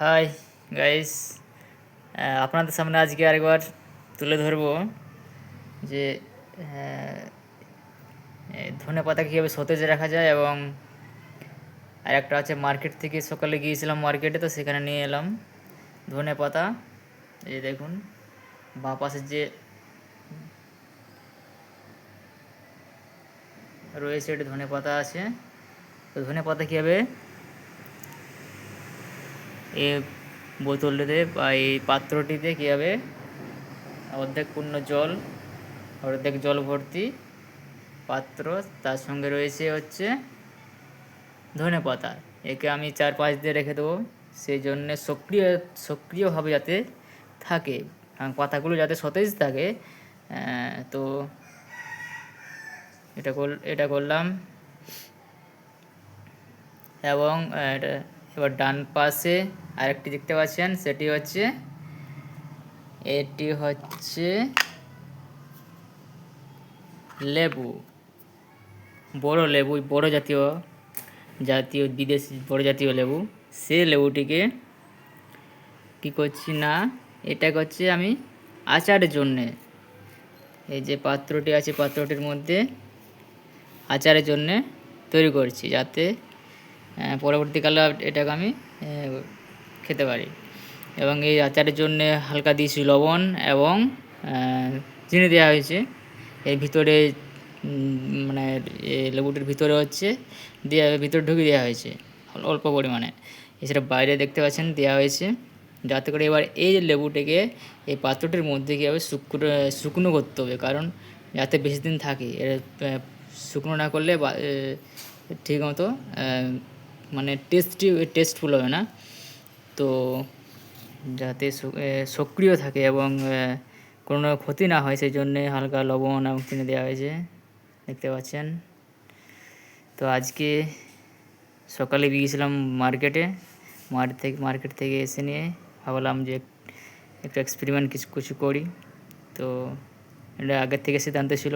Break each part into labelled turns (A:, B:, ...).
A: Hi guys, আপনাদের সামনে আজকে আরেকবার তুলে ধরবো যে ধনে পাতা কীভাবে সতেজ রাখা যায়। এবং আরেকটা আছে, মার্কেট থেকে সকালে গিয়েছিলাম মার্কেটে, তো সেখানে নিয়ে এলাম ধনে পাতা। এই দেখুন বাঁ পাশের যে রয়েছে এটা ধনে পাতা আছে। তো ধনে পাতা কীভাবে এই বোতলটিতে বা এই পাত্রটিতে কীভাবে অর্ধেক পূর্ণ জল, অর্ধেক জল ভর্তি পাত্র, তার সঙ্গে রয়েছে হচ্ছে ধনে পাতা। একে আমি 4-5 দিয়ে রেখে দেবো, সেই জন্যে সক্রিয়ভাবে যাতে থাকে, পাতাগুলো যাতে সতেজ থাকে। তো এটা করলাম। এবং এবার ডান পাশে আরেকটি দেখতে পাচ্ছেন, এটি হচ্ছে লেবু, বড় লেবু, বড় জাতীয় বিদেশি বড় জাতীয় লেবু। সে লেবুটিকে কী করছি না, এটা করছি আমি আচারের জন্যে। এই যে পাত্রটি আছে, পাত্রটির মধ্যে আচারের জন্যে তৈরি করছি, যাতে পরবর্তীকালে এটাকে আমি খেতে পারি। এবং এই আচারের জন্যে হালকা দিয়েছি লবণ এবং চিনি দেওয়া হয়েছে। এর ভিতরে মানে লেবুটির ভিতরে ভিতরে ঢুকিয়ে দেওয়া হয়েছে অল্প পরিমাণে। এছাড়া বাইরে দেখতে পাচ্ছেন দেওয়া হয়েছে, যাতে করে এবার এই লেবুটিকে এই পাত্রটির মধ্যে কীভাবে শুকনো করতে হবে, কারণ যাতে বেশি দিন থাকে। শুকনো না করলে ঠিক মতো মানে টেস্টফুল হবে না। তো যাতে সক্রিয় থাকে এবং কোনো ক্ষতি না হয়, সেই জন্যে হালকা লবণ এবং চিনি দেওয়া হয়েছে, দেখতে পাচ্ছেন। তো আজকে সকালে গিয়েছিলাম মার্কেটে, মার্কেট থেকে এসে নিয়ে ভাবলাম যে একটা এক্সপেরিমেন্ট কিছু করি। তো এটা আগের থেকে সিদ্ধান্ত ছিল।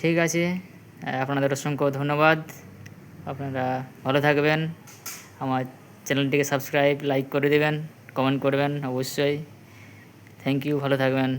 A: ঠিক আছে, আপনাদের অসংখ্য ধন্যবাদ। আপনারা ভালো থাকবেন। আমার চ্যানেলটিকে সাবস্ক্রাইব, লাইক করে দেবেন, কমেন্ট করবেন অবশ্যই। থ্যাংক ইউ, ভালো থাকবেন।